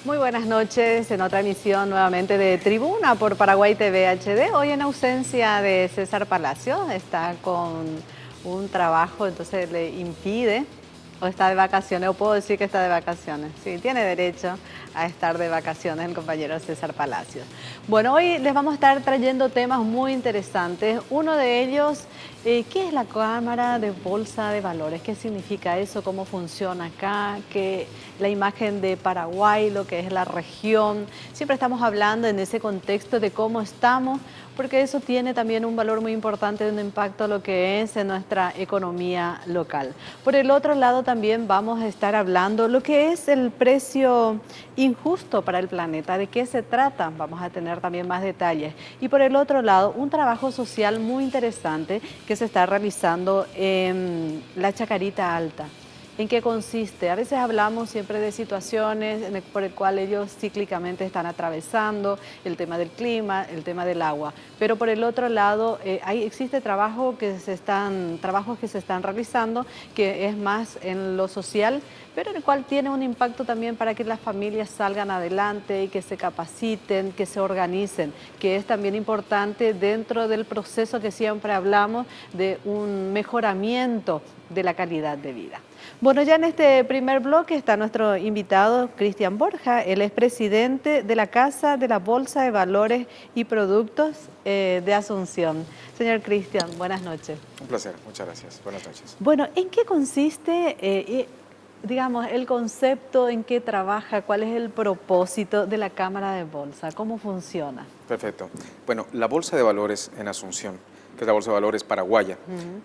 Muy buenas noches, en otra emisión nuevamente de Tribuna por Paraguay TV HD. Hoy en ausencia de César Palacio, está con un trabajo, entonces le impide, o está de vacaciones, o puedo decir que está de vacaciones. Sí, tiene derecho a estar de vacaciones el compañero César Palacios. Bueno, hoy les vamos a estar trayendo temas muy interesantes. Uno de ellos, ¿qué es la Cámara de Bolsa de Valores? ¿Qué significa eso? ¿Cómo funciona acá? ¿Qué la imagen de Paraguay, lo que es la región? Siempre estamos hablando en ese contexto de cómo estamos, porque eso tiene también un valor muy importante, un impacto a lo que es en nuestra economía local. Por el otro lado también vamos a estar hablando lo que es el precio injusto para el planeta, de qué se trata, vamos a tener también más detalles. Y por el otro lado, un trabajo social muy interesante que se está realizando en la Chacarita Alta. ¿En qué consiste? A veces hablamos siempre de situaciones por el cual ellos cíclicamente están atravesando, el tema del clima, el tema del agua. Pero por el otro lado, existe trabajos que se están realizando, que es más en lo social, pero en el cual tiene un impacto también para que las familias salgan adelante y que se capaciten, que se organicen, que es también importante dentro del proceso que siempre hablamos de un mejoramiento de la calidad de vida. Bueno, ya en este primer bloque está nuestro invitado Cristian Borja. Él es presidente de la Casa de la Bolsa de Valores y Productos de Asunción. Señor Cristian, buenas noches. Un placer, muchas gracias. Buenas noches. Bueno, ¿en qué consiste, digamos, el concepto, en qué trabaja, cuál es el propósito de la Cámara de Bolsa? ¿Cómo funciona? Perfecto. Bueno, la Bolsa de Valores en Asunción, que es la Bolsa de Valores paraguaya,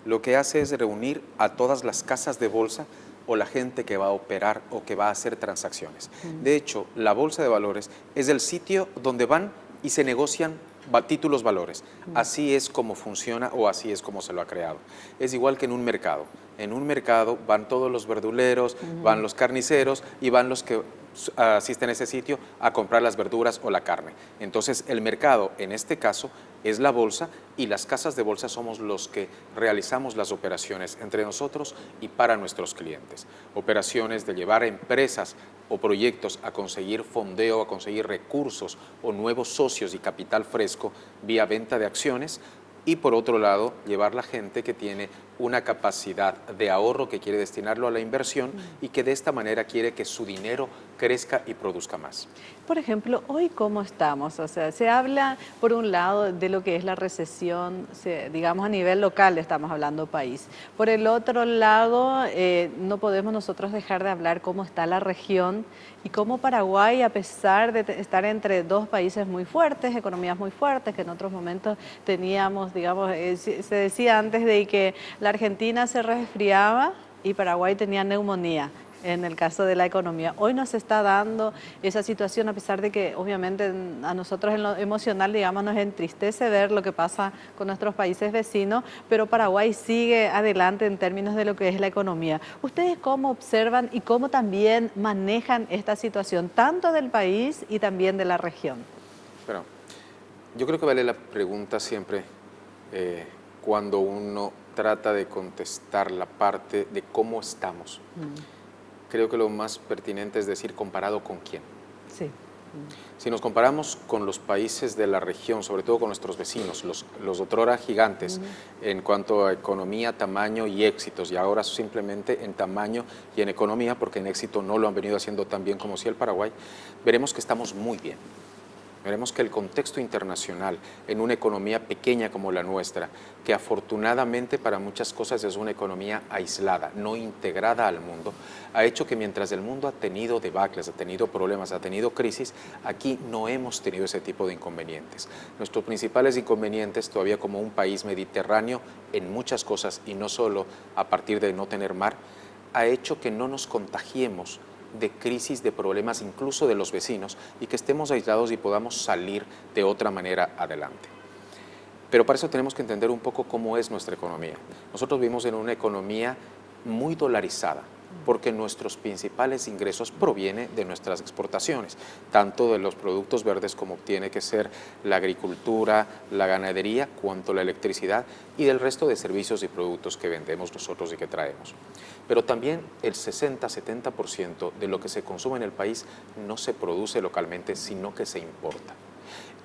lo que hace es reunir a todas las casas de bolsa o la gente que va a operar o que va a hacer transacciones. De hecho, la Bolsa de Valores es el sitio donde van y se negocian títulos valores. Así es como funciona o así es como se lo ha creado. Es igual que en un mercado. En un mercado van todos los verduleros, van los carniceros y van los que asisten a ese sitio a comprar las verduras o la carne. Entonces el mercado, en este caso, es la bolsa y las casas de bolsa somos los que realizamos las operaciones entre nosotros y para nuestros clientes. Operaciones de llevar a empresas o proyectos a conseguir fondeo, a conseguir recursos o nuevos socios y capital fresco vía venta de acciones. Y por otro lado, llevar la gente que tiene una capacidad de ahorro que quiere destinarlo a la inversión y que de esta manera quiere que su dinero crezca y produzca más. Por ejemplo, hoy cómo estamos, o sea, se habla por un lado de lo que es la recesión, digamos a nivel local estamos hablando país. Por el otro lado, no podemos nosotros dejar de hablar cómo está la región y cómo Paraguay, a pesar de estar entre dos países muy fuertes, economías muy fuertes, que en otros momentos teníamos, digamos, se decía antes de que la Argentina se resfriaba y Paraguay tenía neumonía en el caso de la economía. Hoy nos está dando esa situación, a pesar de que obviamente a nosotros en lo emocional, digamos, nos entristece ver lo que pasa con nuestros países vecinos, pero Paraguay sigue adelante en términos de lo que es la economía. ¿Ustedes cómo observan y cómo también manejan esta situación, tanto del país y también de la región? Bueno, yo creo que vale la pregunta siempre cuando uno trata de contestar la parte de cómo estamos. Creo que lo más pertinente es decir, ¿comparado con quién? Sí. Si nos comparamos con los países de la región, sobre todo con nuestros vecinos, los otrora gigantes en cuanto a economía, tamaño y éxitos, y ahora simplemente en tamaño y en economía, porque en éxito no lo han venido haciendo tan bien como si el Paraguay, veremos que estamos muy bien. Veremos que el contexto internacional en una economía pequeña como la nuestra, que afortunadamente para muchas cosas es una economía aislada, no integrada al mundo, ha hecho que mientras el mundo ha tenido debacles, ha tenido problemas, ha tenido crisis, aquí no hemos tenido ese tipo de inconvenientes. Nuestros principales inconvenientes, todavía como un país mediterráneo en muchas cosas y no solo a partir de no tener mar, ha hecho que no nos contagiemos de crisis, de problemas incluso de los vecinos y que estemos aislados y podamos salir de otra manera adelante. Pero para eso tenemos que entender un poco cómo es nuestra economía. Nosotros vivimos en una economía muy dolarizada. porque nuestros principales ingresos provienen de nuestras exportaciones, tanto de los productos verdes como tiene que ser la agricultura, la ganadería, cuanto la electricidad y del resto de servicios y productos que vendemos nosotros y que traemos. Pero también el 60-70% de lo que se consume en el país no se produce localmente, sino que se importa.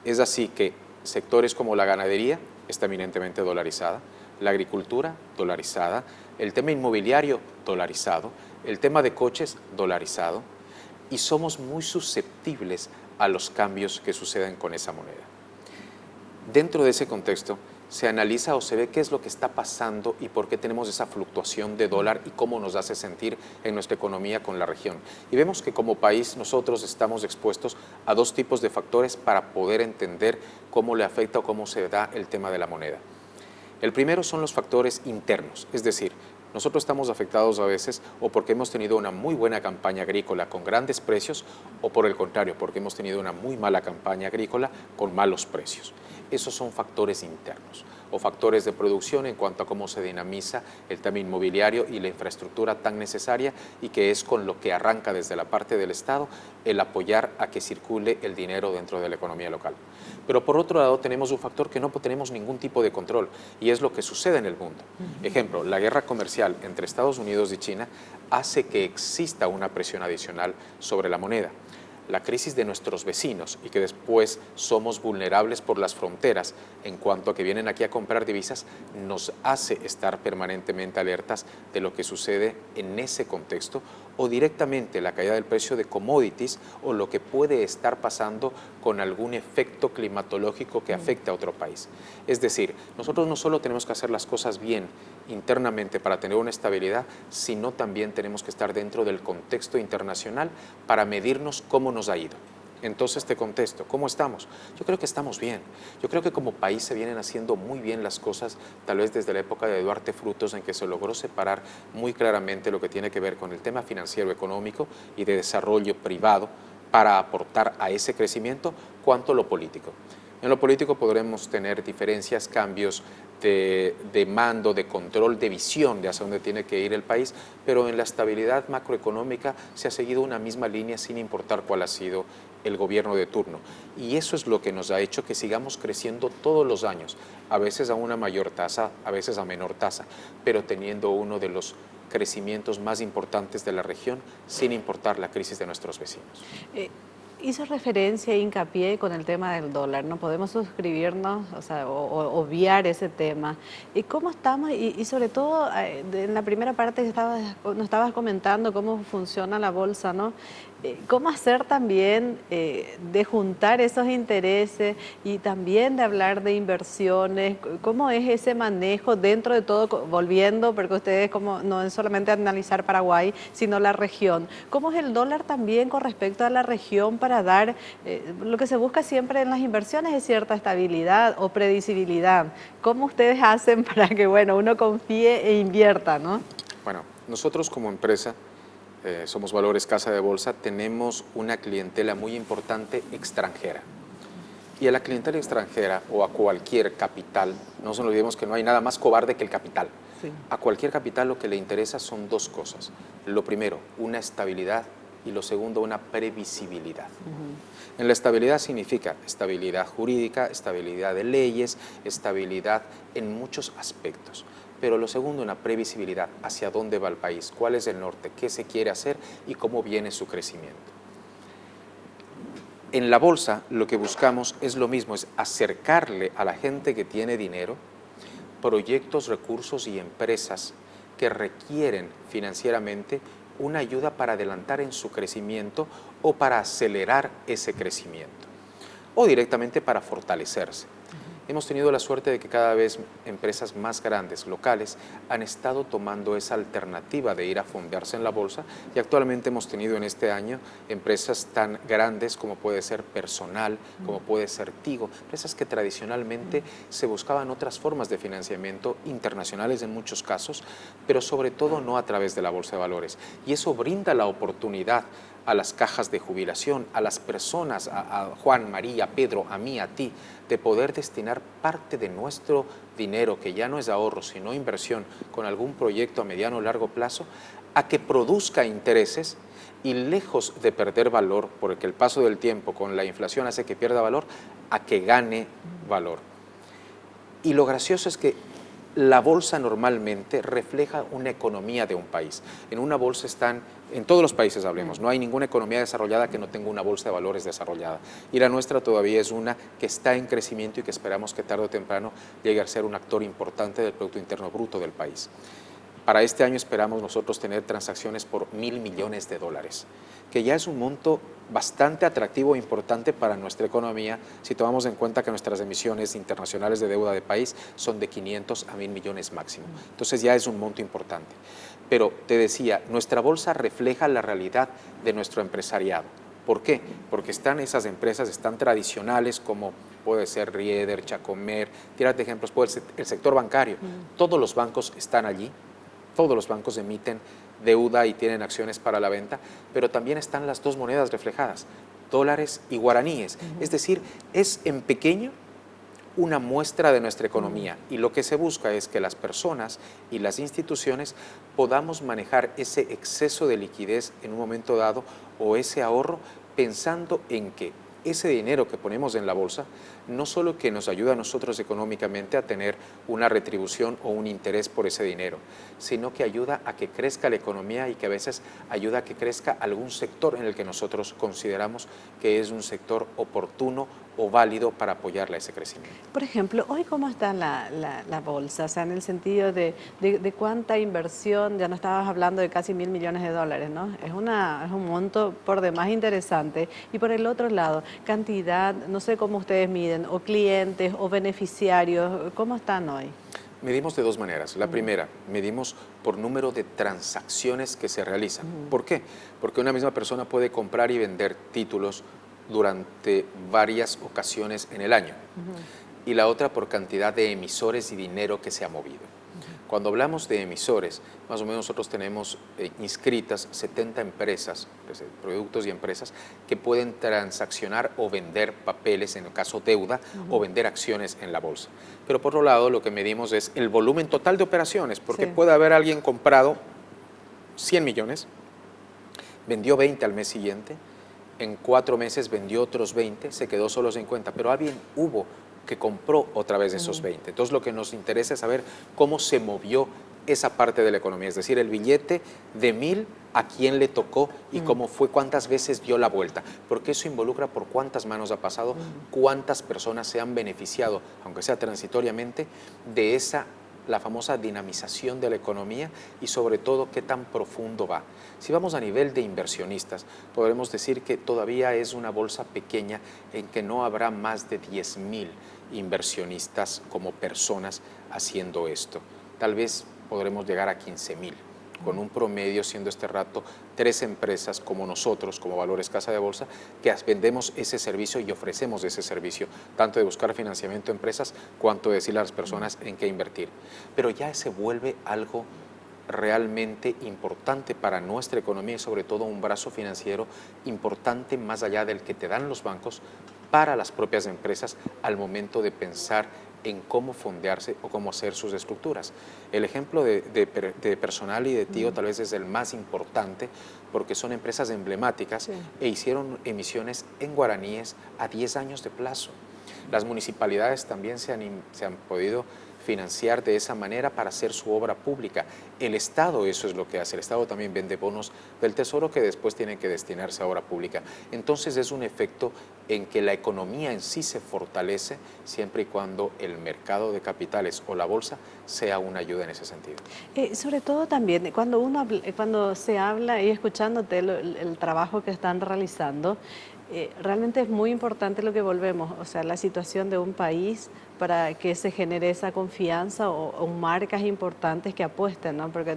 Es así que sectores como la ganadería está eminentemente dolarizada, la agricultura dolarizada, el tema inmobiliario dolarizado, el tema de coches dolarizado, y somos muy susceptibles a los cambios que suceden con esa moneda. Dentro de ese contexto se analiza o se ve qué es lo que está pasando y por qué tenemos esa fluctuación de dólar y cómo nos hace sentir en nuestra economía con la región. Y vemos que como país nosotros estamos expuestos a dos tipos de factores para poder entender cómo le afecta o cómo se da el tema de la moneda. El primero son los factores internos, es decir, nosotros estamos afectados a veces o porque hemos tenido una muy buena campaña agrícola con grandes precios o por el contrario, porque hemos tenido una muy mala campaña agrícola con malos precios. Esos son factores internos o factores de producción en cuanto a cómo se dinamiza el tema inmobiliario y la infraestructura tan necesaria y que es con lo que arranca desde la parte del Estado el apoyar a que circule el dinero dentro de la economía local. Pero por otro lado tenemos un factor que no tenemos ningún tipo de control y es lo que sucede en el mundo. Ejemplo, la guerra comercial entre Estados Unidos y China hace que exista una presión adicional sobre la moneda. La crisis de nuestros vecinos y que después somos vulnerables por las fronteras en cuanto a que vienen aquí a comprar divisas nos hace estar permanentemente alertas de lo que sucede en ese contexto o directamente la caída del precio de commodities o lo que puede estar pasando con algún efecto climatológico que afecte a otro país. Es decir, nosotros no solo tenemos que hacer las cosas bien internamente para tener una estabilidad, sino también tenemos que estar dentro del contexto internacional para medirnos cómo nos ha ido. Entonces, este contexto, ¿cómo estamos? Yo creo que estamos bien. Yo creo que como país se vienen haciendo muy bien las cosas, tal vez desde la época de Duarte Frutos, en que se logró separar muy claramente lo que tiene que ver con el tema financiero, económico y de desarrollo privado para aportar a ese crecimiento, cuanto lo político. En lo político podremos tener diferencias, cambios de mando, de control, de visión de hacia dónde tiene que ir el país, pero en la estabilidad macroeconómica se ha seguido una misma línea sin importar cuál ha sido el gobierno de turno. Y eso es lo que nos ha hecho que sigamos creciendo todos los años, a veces a una mayor tasa, a veces a menor tasa, pero teniendo uno de los crecimientos más importantes de la región sin importar la crisis de nuestros vecinos. Hizo referencia e hincapié con el tema del dólar, no podemos suscribirnos, o sea, o obviar ese tema. ¿Y cómo estamos? Y sobre todo, en la primera parte que nos estabas comentando cómo funciona la bolsa, ¿no? ¿Cómo hacer también de juntar esos intereses y también de hablar de inversiones? ¿Cómo es ese manejo dentro de todo, volviendo, porque ustedes como no es solamente analizar Paraguay, sino la región? ¿Cómo es el dólar también con respecto a la región para dar, lo que se busca siempre en las inversiones es cierta estabilidad o predecibilidad? ¿Cómo ustedes hacen para que, bueno, uno confíe e invierta, ¿no? Bueno, nosotros como empresa, somos Valores Casa de Bolsa, tenemos una clientela muy importante extranjera. Y a la clientela extranjera o a cualquier capital, no nos olvidemos que no hay nada más cobarde que el capital. Sí. A cualquier capital lo que le interesa son dos cosas. Lo primero, una estabilidad y lo segundo, una previsibilidad. En la estabilidad significa estabilidad jurídica, estabilidad de leyes, estabilidad en muchos aspectos. Pero lo segundo, una previsibilidad, hacia dónde va el país, cuál es el norte, qué se quiere hacer y cómo viene su crecimiento. En la bolsa lo que buscamos es lo mismo, es acercarle a la gente que tiene dinero proyectos, recursos y empresas que requieren financieramente una ayuda para adelantar en su crecimiento o para acelerar ese crecimiento o directamente para fortalecerse. Hemos tenido la suerte de que cada vez empresas más grandes, locales, han estado tomando esa alternativa de ir a fondearse en la bolsa y actualmente hemos tenido en este año empresas tan grandes como puede ser Personal, como puede ser Tigo, empresas que tradicionalmente se buscaban otras formas de financiamiento internacionales en muchos casos, pero sobre todo no a través de la bolsa de valores. Y eso brinda la oportunidad a las cajas de jubilación, a las personas, a Juan, María, Pedro, a mí, a ti, de poder destinar parte de nuestro dinero, que ya no es ahorro, sino inversión, con algún proyecto a mediano o largo plazo, a que produzca intereses y lejos de perder valor, porque el paso del tiempo con la inflación hace que pierda valor, a que gane valor. Y lo gracioso es que la bolsa normalmente refleja una economía de un país. En una bolsa están, en todos los países hablemos, no hay ninguna economía desarrollada que no tenga una bolsa de valores desarrollada. Y la nuestra todavía es una que está en crecimiento y que esperamos que tarde o temprano llegue a ser un actor importante del Producto Interno Bruto del país. Para este año esperamos nosotros tener transacciones por $1.000 millones, que ya es un monto bastante atractivo e importante para nuestra economía si tomamos en cuenta que nuestras emisiones internacionales de deuda de país son de 500 a 1.000 millones máximo. Entonces ya es un monto importante. Pero te decía, nuestra bolsa refleja la realidad de nuestro empresariado. ¿Por qué? Porque están esas empresas, están tradicionales como puede ser Rieder, Chacomer, tírate ejemplos, puede ser el sector bancario. Todos los bancos están allí. Todos los bancos emiten deuda y tienen acciones para la venta, pero también están las dos monedas reflejadas, dólares y guaraníes. Es decir, es en pequeño una muestra de nuestra economía y lo que se busca es que las personas y las instituciones podamos manejar ese exceso de liquidez en un momento dado o ese ahorro pensando en que ese dinero que ponemos en la bolsa no solo que nos ayuda a nosotros económicamente a tener una retribución o un interés por ese dinero, sino que ayuda a que crezca la economía y que a veces ayuda a que crezca algún sector en el que nosotros consideramos que es un sector oportuno o válido para apoyarle a ese crecimiento. Por ejemplo, hoy cómo está la bolsa, o sea, en el sentido de cuánta inversión, ya no estabas hablando de casi $1.000 millones, ¿no? Es un monto por demás interesante. Y por el otro lado, cantidad, no sé cómo ustedes miden, o clientes o beneficiarios, ¿cómo están hoy? Medimos de dos maneras. La primera, medimos por número de transacciones que se realizan. ¿Por qué? Porque una misma persona puede comprar y vender títulos durante varias ocasiones en el año. Y la otra por cantidad de emisores y dinero que se ha movido. Cuando hablamos de emisores, más o menos nosotros tenemos inscritas 70 empresas, productos y empresas, que pueden transaccionar o vender papeles, en el caso deuda, o vender acciones en la bolsa. Pero por otro lado, lo que medimos es el volumen total de operaciones, porque puede haber alguien comprado 100 millones, vendió 20 al mes siguiente, en 4 meses vendió otros 20, se quedó solo 50, pero alguien hubo que compró otra vez esos 20. Entonces lo que nos interesa es saber cómo se movió esa parte de la economía, es decir, el billete de 1.000, a quién le tocó y cómo fue, cuántas veces dio la vuelta, porque eso involucra por cuántas manos ha pasado, cuántas personas se han beneficiado, aunque sea transitoriamente, de esa, la famosa dinamización de la economía y sobre todo qué tan profundo va. Si vamos a nivel de inversionistas, podremos decir que todavía es una bolsa pequeña en que no habrá más de 10.000 inversionistas como personas haciendo esto. Tal vez podremos llegar a 15.000, con un promedio, siendo este rato 3 empresas como nosotros, como Valores Casa de Bolsa, que vendemos ese servicio y ofrecemos ese servicio, tanto de buscar financiamiento a empresas, cuanto de decirle a las personas en qué invertir. Pero ya se vuelve algo realmente importante para nuestra economía y sobre todo un brazo financiero importante más allá del que te dan los bancos para las propias empresas al momento de pensar en cómo fondearse o cómo hacer sus estructuras. El ejemplo de Personal y de Tío tal vez es el más importante porque son empresas emblemáticas e hicieron emisiones en guaraníes a 10 años de plazo. Las municipalidades también se han podido financiar de esa manera para hacer su obra pública. El Estado eso es lo que hace. El Estado también vende bonos del Tesoro que después tienen que destinarse a obra pública. Entonces es un efecto en que la economía en sí se fortalece siempre y cuando el mercado de capitales o la bolsa sea una ayuda en ese sentido. Sobre todo también cuando se habla y escuchándote el trabajo que están realizando, realmente es muy importante lo que volvemos, o sea, la situación de un país para que se genere esa confianza o marcas importantes que apuesten, ¿no? Porque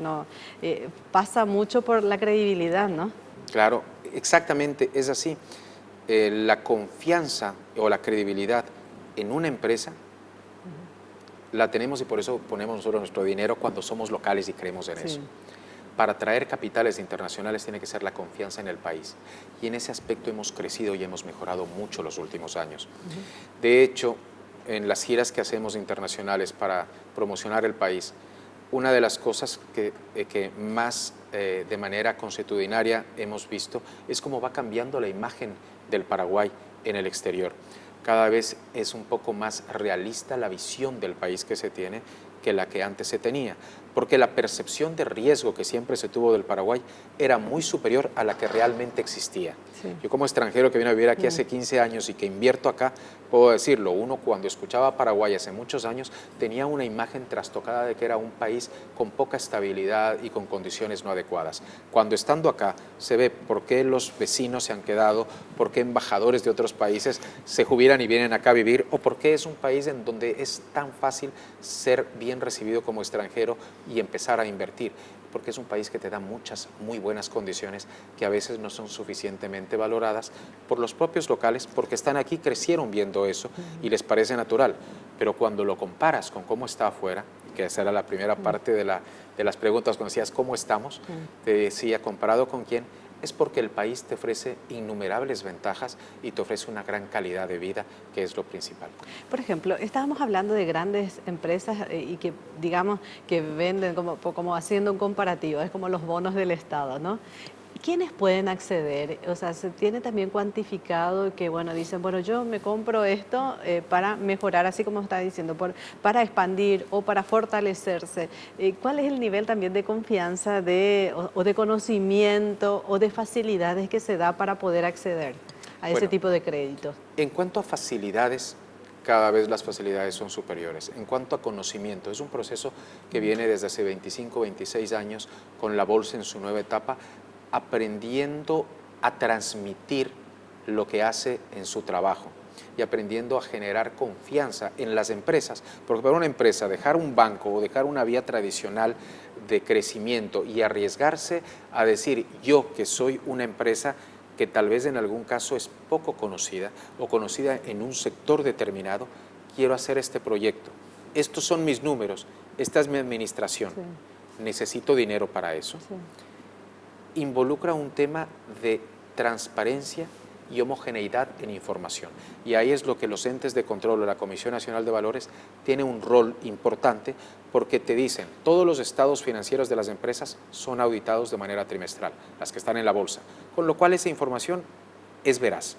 pasa mucho por la credibilidad, ¿no? Claro, exactamente, es así. La confianza o la credibilidad en una empresa la tenemos y por eso ponemos nosotros nuestro dinero cuando somos locales y creemos en eso. Para atraer capitales internacionales tiene que ser la confianza en el país. Y en ese aspecto hemos crecido y hemos mejorado mucho los últimos años. De hecho, en las giras que hacemos internacionales para promocionar el país, una de las cosas que más de manera consuetudinaria hemos visto es cómo va cambiando la imagen del Paraguay en el exterior. Cada vez es un poco más realista la visión del país que se tiene que la que antes se tenía, porque la percepción de riesgo que siempre se tuvo del Paraguay era muy superior a la que realmente existía. Sí. Yo como extranjero que vine a vivir aquí hace 15 años y que invierto acá, puedo decirlo, uno cuando escuchaba Paraguay hace muchos años tenía una imagen trastocada de que era un país con poca estabilidad y con condiciones no adecuadas. Cuando estando acá se ve por qué los vecinos se han quedado, por qué embajadores de otros países se jubilan y vienen acá a vivir, o por qué es un país en donde es tan fácil ser bien recibido como extranjero y empezar a invertir, porque es un país que te da muchas muy buenas condiciones que a veces no son suficientemente valoradas por los propios locales, porque están aquí, crecieron viendo eso y les parece natural, pero cuando lo comparas con cómo está afuera, que esa era la primera parte de las preguntas, cuando decías ¿cómo estamos? Te decía, ¿comparado con quién? Es porque el país te ofrece innumerables ventajas y te ofrece una gran calidad de vida, que es lo principal. Por ejemplo, estábamos hablando de grandes empresas y que, digamos, que venden como haciendo un comparativo, es como los bonos del Estado, ¿no? ¿Quiénes pueden acceder? O sea, se tiene también cuantificado que, bueno, dicen, bueno, yo me compro esto para mejorar, así como está diciendo, para expandir o para fortalecerse. ¿Cuál es el nivel también de confianza o de conocimiento o de facilidades que se da para poder acceder a ese tipo de créditos? En cuanto a facilidades, cada vez las facilidades son superiores. En cuanto a conocimiento, es un proceso que viene desde hace 25, 26 años con la bolsa en su nueva etapa, aprendiendo a transmitir lo que hace en su trabajo y aprendiendo a generar confianza en las empresas, porque para una empresa dejar un banco o dejar una vía tradicional de crecimiento y arriesgarse a decir yo que soy una empresa que tal vez en algún caso es poco conocida o conocida en un sector determinado, quiero hacer este proyecto, estos son mis números, esta es mi administración, necesito dinero para eso. Involucra un tema de transparencia y homogeneidad en información. Y ahí es lo que los entes de control o la Comisión Nacional de Valores tiene un rol importante porque te dicen, todos los estados financieros de las empresas son auditados de manera trimestral, las que están en la bolsa, con lo cual esa información es veraz.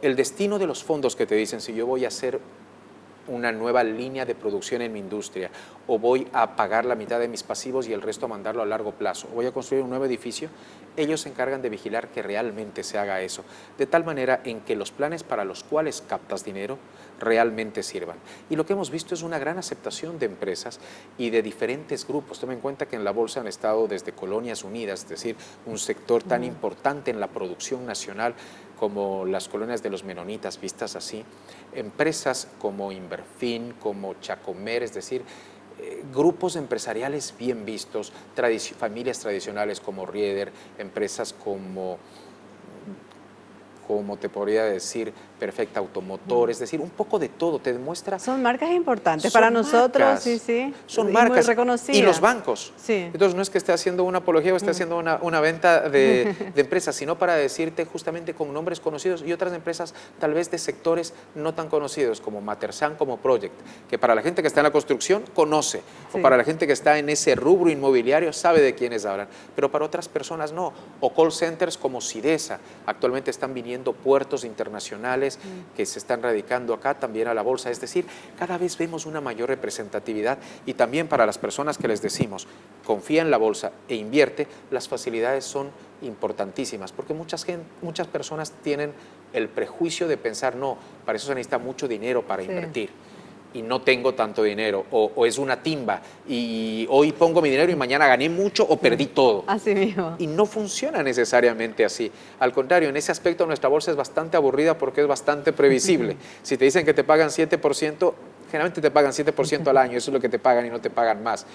El destino de los fondos que te dicen, si yo voy a hacer una nueva línea de producción en mi industria, o voy a pagar la mitad de mis pasivos y el resto a mandarlo a largo plazo, o voy a construir un nuevo edificio, ellos se encargan de vigilar que realmente se haga eso, de tal manera en que los planes para los cuales captas dinero realmente sirvan. Y lo que hemos visto es una gran aceptación de empresas y de diferentes grupos. Toma en cuenta que en la bolsa han estado desde Colonias Unidas, es decir, un sector tan importante en la producción nacional como las colonias de los menonitas, vistas así, empresas como Inverfin, como Chacomer, es decir, grupos empresariales bien vistos, familias tradicionales como Rieder, empresas como te podría decir, Perfecta Automotor, es decir, un poco de todo, te demuestra... Son marcas importantes para nosotros, sí. Son marcas muy reconocidas. Y los bancos. Sí. Entonces no es que esté haciendo una apología o esté haciendo una venta de empresas, sino para decirte justamente con nombres conocidos y otras empresas tal vez de sectores no tan conocidos como Matersan, como Project, que para la gente que está en la construcción conoce, o para la gente que está en ese rubro inmobiliario sabe de quiénes hablan, pero para otras personas no. O call centers como Sidesa, actualmente están viniendo puertos internacionales que se están radicando acá también a la bolsa, es decir, cada vez vemos una mayor representatividad y también para las personas que les decimos confía en la bolsa e invierte, las facilidades son importantísimas, porque muchas personas tienen el prejuicio de pensar, no, para eso se necesita mucho dinero para invertir. Y no tengo tanto dinero, o es una timba, y hoy pongo mi dinero y mañana gané mucho o perdí todo. Así mismo. Y no funciona necesariamente así. Al contrario, en ese aspecto nuestra bolsa es bastante aburrida porque es bastante previsible. Si te dicen que te pagan 7%, generalmente te pagan 7% al año, eso es lo que te pagan y no te pagan más,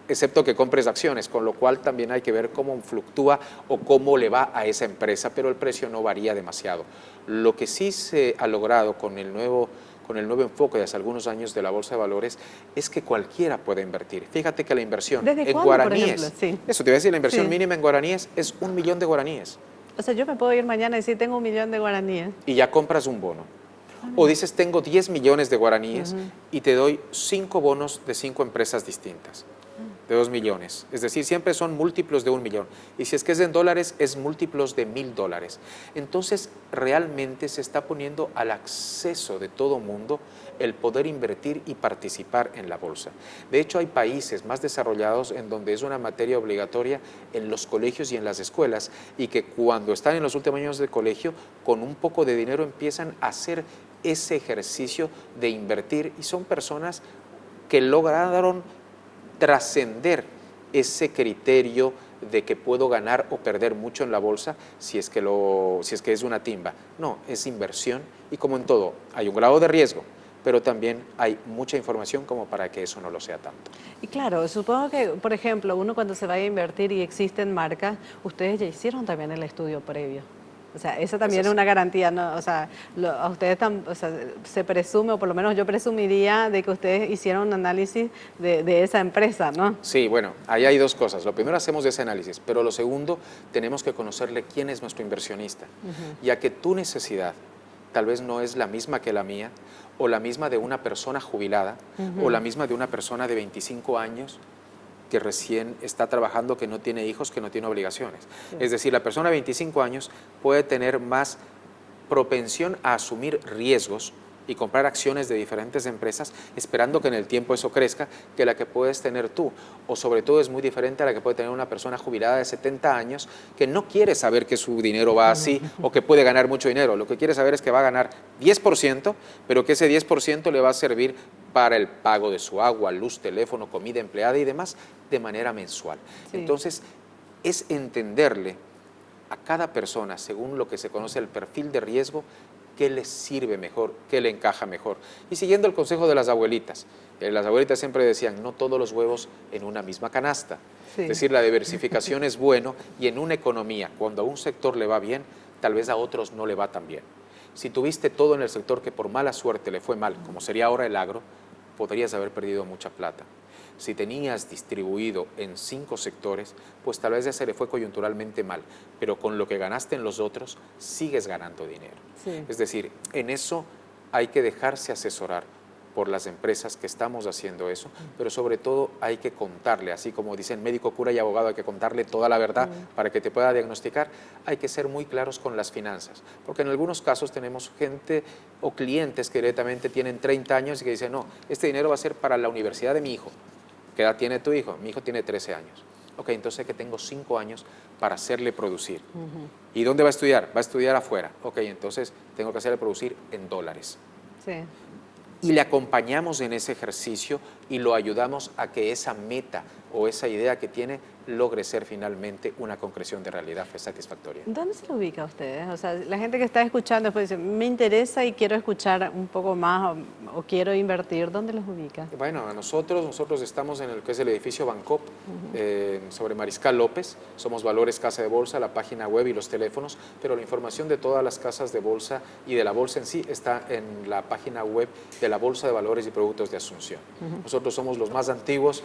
excepto que compres acciones, con lo cual también hay que ver cómo fluctúa o cómo le va a esa empresa, pero el precio no varía demasiado. Lo que sí se ha logrado con el nuevo enfoque de hace algunos años de la Bolsa de Valores es que cualquiera puede invertir. Fíjate que la inversión en guaraníes, eso te iba a decir, la inversión mínima en guaraníes es 1 millón de guaraníes. O sea, yo me puedo ir mañana y decir, tengo 1 millón de guaraníes. Y ya compras un bono. O dices, tengo 10 millones de guaraníes y te doy 5 bonos de 5 empresas distintas. de 2 millones. Es decir, siempre son múltiplos de 1 millón. Y si es que es en dólares, es múltiplos de $1000. Entonces, realmente se está poniendo al acceso de todo mundo el poder invertir y participar en la bolsa. De hecho, hay países más desarrollados en donde es una materia obligatoria en los colegios y en las escuelas, y que cuando están en los últimos años de colegio, con un poco de dinero empiezan a hacer ese ejercicio de invertir, y son personas que lograron trascender ese criterio de que puedo ganar o perder mucho en la bolsa si es que es una timba. No, es inversión, y como en todo, hay un grado de riesgo, pero también hay mucha información como para que eso no lo sea tanto. Y claro, supongo que, por ejemplo, uno cuando se vaya a invertir y existen marcas, ustedes ya hicieron también el estudio previo. O sea, eso también es una garantía, ¿no? O sea, a ustedes o sea, se presume, o por lo menos yo presumiría, de que ustedes hicieron un análisis de esa empresa, ¿no? Sí, bueno, ahí hay dos cosas. Lo primero, hacemos ese análisis, pero lo segundo, tenemos que conocerle quién es nuestro inversionista, ya que tu necesidad tal vez no es la misma que la mía, o la misma de una persona jubilada, o la misma de una persona de 25 años que recién está trabajando, que no tiene hijos, que no tiene obligaciones. Sí. Es decir, la persona de 25 años puede tener más propensión a asumir riesgos y comprar acciones de diferentes empresas esperando que en el tiempo eso crezca, que la que puedes tener tú. O sobre todo es muy diferente a la que puede tener una persona jubilada de 70 años que no quiere saber que su dinero va así o que puede ganar mucho dinero. Lo que quiere saber es que va a ganar 10%, pero que ese 10% le va a servir para el pago de su agua, luz, teléfono, comida empleada y demás de manera mensual. Sí. Entonces, es entenderle a cada persona, según lo que se conoce el perfil de riesgo, qué le sirve mejor, qué le encaja mejor. Y siguiendo el consejo de las abuelitas siempre decían, no todos los huevos en una misma canasta. Sí. Es decir, la diversificación es bueno, y en una economía, cuando a un sector le va bien, tal vez a otros no le va tan bien. Si tuviste todo en el sector que por mala suerte le fue mal, como sería ahora el agro, podrías haber perdido mucha plata. Si tenías distribuido en 5 sectores, pues tal vez ya se le fue coyunturalmente mal, pero con lo que ganaste en los otros, sigues ganando dinero. Sí. Es decir, en eso hay que dejarse asesorar por las empresas que estamos haciendo eso, pero sobre todo hay que contarle, así como dicen médico, cura y abogado, hay que contarle toda la verdad para que te pueda diagnosticar. Hay que ser muy claros con las finanzas, porque en algunos casos tenemos gente o clientes que directamente tienen 30 años y que dicen, no, este dinero va a ser para la universidad de mi hijo. ¿Qué edad tiene tu hijo? Mi hijo tiene 13 años. Ok, entonces que tengo 5 años para hacerle producir. ¿Y dónde va a estudiar? Va a estudiar afuera. Ok, entonces tengo que hacerle producir en dólares. Sí. Y le acompañamos en ese ejercicio y lo ayudamos a que esa meta o esa idea que tiene logre ser finalmente una concreción de realidad satisfactoria. ¿Dónde se lo ubica a ustedes? O sea, la gente que está escuchando después dice, me interesa y quiero escuchar un poco más o quiero invertir, ¿dónde los ubica? Bueno, nosotros estamos en el que es el edificio Bancop, sobre Mariscal López. Somos Valores Casa de Bolsa, la página web y los teléfonos, pero la información de todas las casas de bolsa y de la bolsa en sí está en la página web de la Bolsa de Valores y Productos de Asunción. Nosotros somos los más antiguos,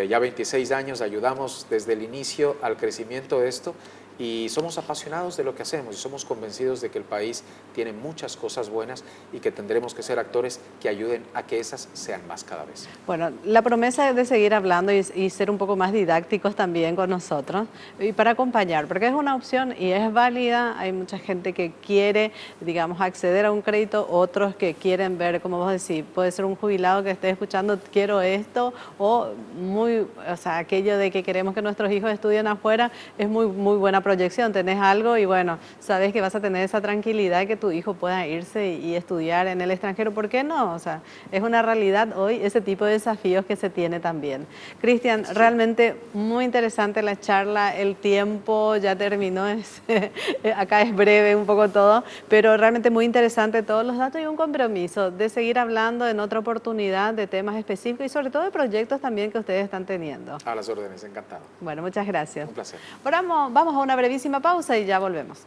ya 26 años, ayudamos desde el inicio al crecimiento de esto, y somos apasionados de lo que hacemos y somos convencidos de que el país tiene muchas cosas buenas y que tendremos que ser actores que ayuden a que esas sean más cada vez. Bueno, la promesa es de seguir hablando y ser un poco más didácticos también con nosotros y para acompañar, porque es una opción y es válida. Hay mucha gente que quiere, digamos, acceder a un crédito, otros que quieren ver, como vos decís, puede ser un jubilado que esté escuchando, quiero esto, o sea, aquello de que queremos que nuestros hijos estudien afuera, es muy buena proyección, tenés algo y bueno, sabes que vas a tener esa tranquilidad que tu hijo pueda irse y estudiar en el extranjero, ¿por qué no? O sea, es una realidad hoy ese tipo de desafíos que se tiene también. Cristian, sí, realmente muy interesante la charla, el tiempo ya terminó, acá es breve un poco todo, pero realmente muy interesante todos los datos y un compromiso de seguir hablando en otra oportunidad de temas específicos y sobre todo de proyectos también que ustedes están teniendo. A las órdenes, encantado. Bueno, muchas gracias. Un placer. Ahora vamos a una brevísima pausa y ya volvemos.